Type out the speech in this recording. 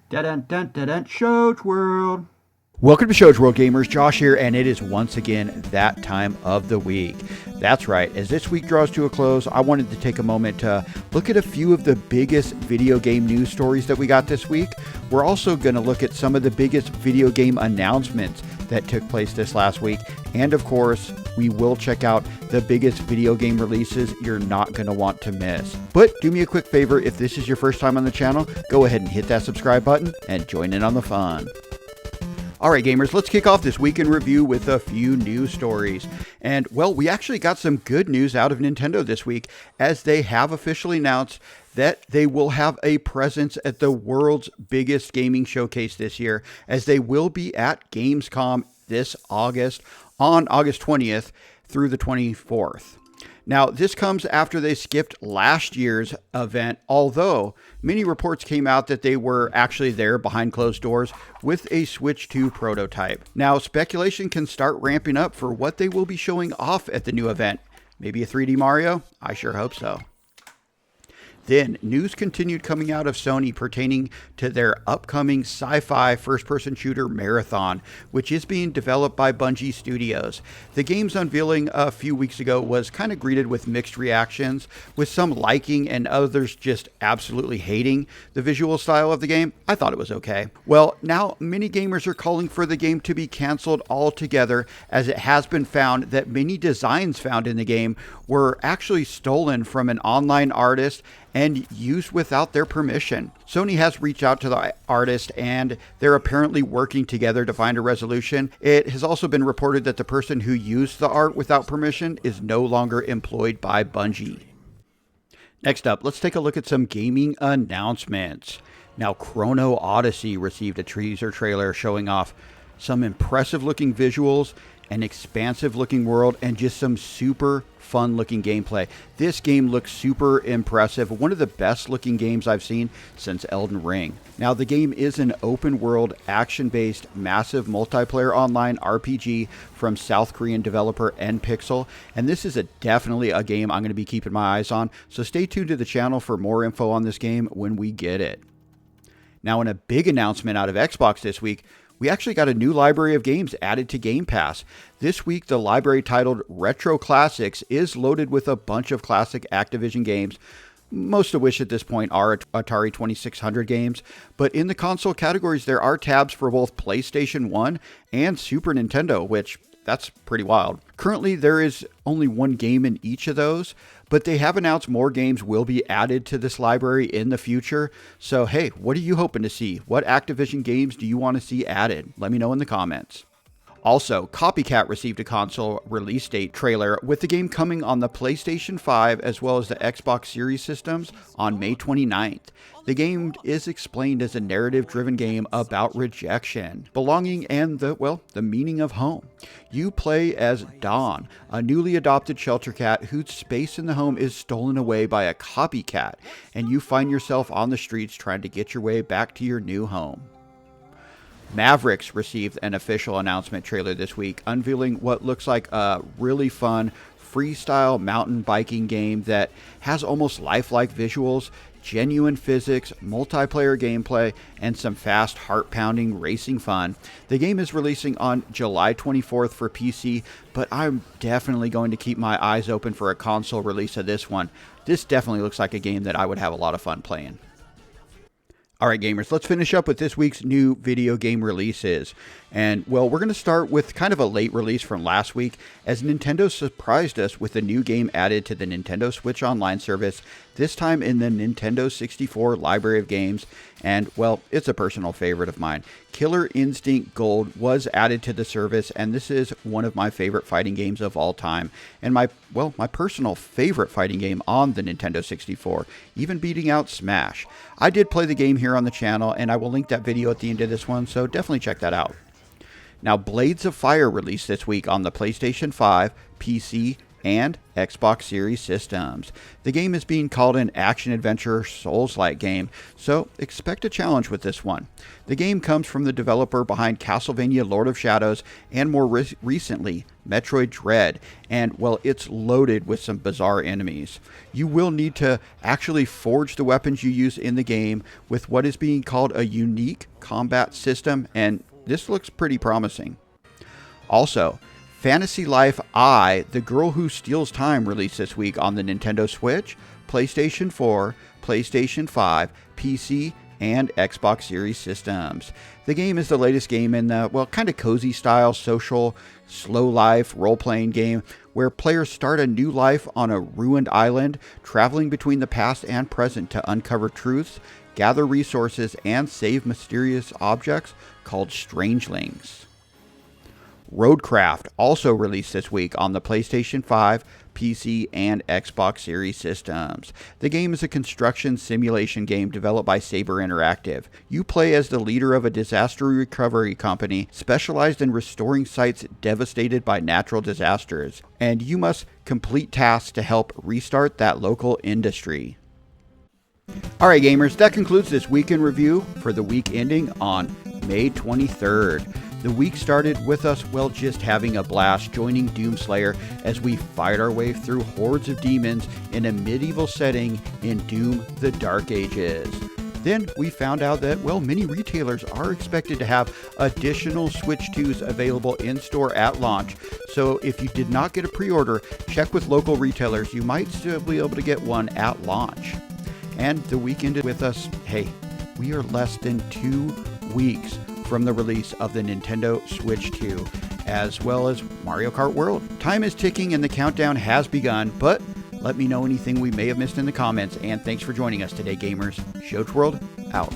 Dun-dun-dun-dun-dun, Shows World. Welcome to Shows World Gamers, Josh here, and it is once again that time of the week. That's right, as this week draws to a close, I wanted to take a moment to look at a few of the biggest video game news stories that we got this week. We're also going to look at some of the biggest video game announcements that took place this last week. And of course, we will check out the biggest video game releases you're not going to want to miss. But do me a quick favor, if this is your first time on the channel, go ahead and hit that subscribe button and join in on the fun. Alright gamers, let's kick off this week in review with a few news stories. And well, we actually got some good news out of Nintendo this week, as they have officially announced that they will have a presence at the world's biggest gaming showcase this year, as they will be at Gamescom this August, on August 20th through the 24th. Now, this comes after they skipped last year's event, although many reports came out that they were actually there behind closed doors with a Switch 2 prototype. Now, speculation can start ramping up for what they will be showing off at the new event. Maybe a 3D Mario? I sure hope so. Then, news continued coming out of Sony pertaining to their upcoming sci-fi first-person shooter Marathon, which is being developed by Bungie Studios. The game's unveiling a few weeks ago was kind of greeted with mixed reactions, with some liking and others just absolutely hating the visual style of the game. I thought it was okay. Well, now many gamers are calling for the game to be canceled altogether, as it has been found that many designs found in the game were actually stolen from an online artist and used without their permission. Sony has reached out to the artist, and they're apparently working together to find a resolution. It has also been reported that the person who used the art without permission is no longer employed by Bungie. Next up, let's take a look at some gaming announcements. Now, Chrono Odyssey received a teaser trailer showing off some impressive looking visuals, an expansive looking world, and just some super fun looking gameplay. This game looks super impressive. One of the best looking games I've seen since Elden Ring. Now, the game is an open world, action based, massive multiplayer online RPG from South Korean developer Npixel, and this is definitely a game I'm going to be keeping my eyes on, so stay tuned to the channel for more info on this game when we get it. Now, in a big announcement out of Xbox this week, we actually got a new library of games added to Game Pass. This week, the library titled Retro Classics is loaded with a bunch of classic Activision games, most of which at this point are Atari 2600 games. But in the console categories, there are tabs for both PlayStation 1 and Super Nintendo, which that's pretty wild. Currently, there is only one game in each of those, but they have announced more games will be added to this library in the future. So, hey, what are you hoping to see? What Activision games do you want to see added? Let me know in the comments. Also, Copycat received a console release date trailer, with the game coming on the PlayStation 5 as well as the Xbox Series systems on May 29th. The game is explained as a narrative-driven game about rejection, belonging, and the meaning of home. You play as Dawn, a newly adopted shelter cat whose space in the home is stolen away by a copycat, and you find yourself on the streets trying to get your way back to your new home. Mavericks received an official announcement trailer this week, unveiling what looks like a really fun freestyle mountain biking game that has almost lifelike visuals, genuine physics, multiplayer gameplay, and some fast, heart-pounding racing fun. The game is releasing on July 24th for PC, but I'm definitely going to keep my eyes open for a console release of this one. This definitely looks like a game that I would have a lot of fun playing. Alright gamers, let's finish up with this week's new video game releases. And well, we're going to start with kind of a late release from last week, as Nintendo surprised us with a new game added to the Nintendo Switch Online service, this time in the Nintendo 64 library of games. And well, it's a personal favorite of mine. Killer Instinct Gold was added to the service, and this is one of my favorite fighting games of all time, and my personal favorite fighting game on the Nintendo 64, even beating out Smash. I did play the game here on the channel, and I will link that video at the end of this one, so definitely check that out. Now, Blades of Fire released this week on the PlayStation 5, PC, and Xbox Series systems. The game is being called an action-adventure Souls-like game, so expect a challenge with this one. The game comes from the developer behind Castlevania Lord of Shadows and more recently, Metroid Dread, and well, it's loaded with some bizarre enemies. You will need to actually forge the weapons you use in the game with what is being called a unique combat system, and this looks pretty promising. Also, Fantasy Life I, The Girl Who Steals Time released this week on the Nintendo Switch, PlayStation 4, PlayStation 5, PC, and Xbox Series systems. The game is the latest game in the, well, kind of cozy style, social, slow life, role-playing game where players start a new life on a ruined island, traveling between the past and present to uncover truths, gather resources, and save mysterious objects called strangelings. Roadcraft, also released this week on the PlayStation 5, PC, and Xbox Series systems. The game is a construction simulation game developed by Saber Interactive. You play as the leader of a disaster recovery company specialized in restoring sites devastated by natural disasters, and you must complete tasks to help restart that local industry. Alright gamers, that concludes this week in review for the week ending on May 23rd. The week started with us, well, just having a blast joining Doomslayer as we fight our way through hordes of demons in a medieval setting in Doom: The Dark Ages. Then we found out that, well, many retailers are expected to have additional Switch 2s available in-store at launch. So if you did not get a pre-order, check with local retailers. You might still be able to get one at launch. And the week ended with us, hey, we are less than 2 weeks from the release of the Nintendo Switch 2, as well as Mario Kart World. Time is ticking and the countdown has begun, but let me know anything we may have missed in the comments, and thanks for joining us today, gamers. Shoach World, out.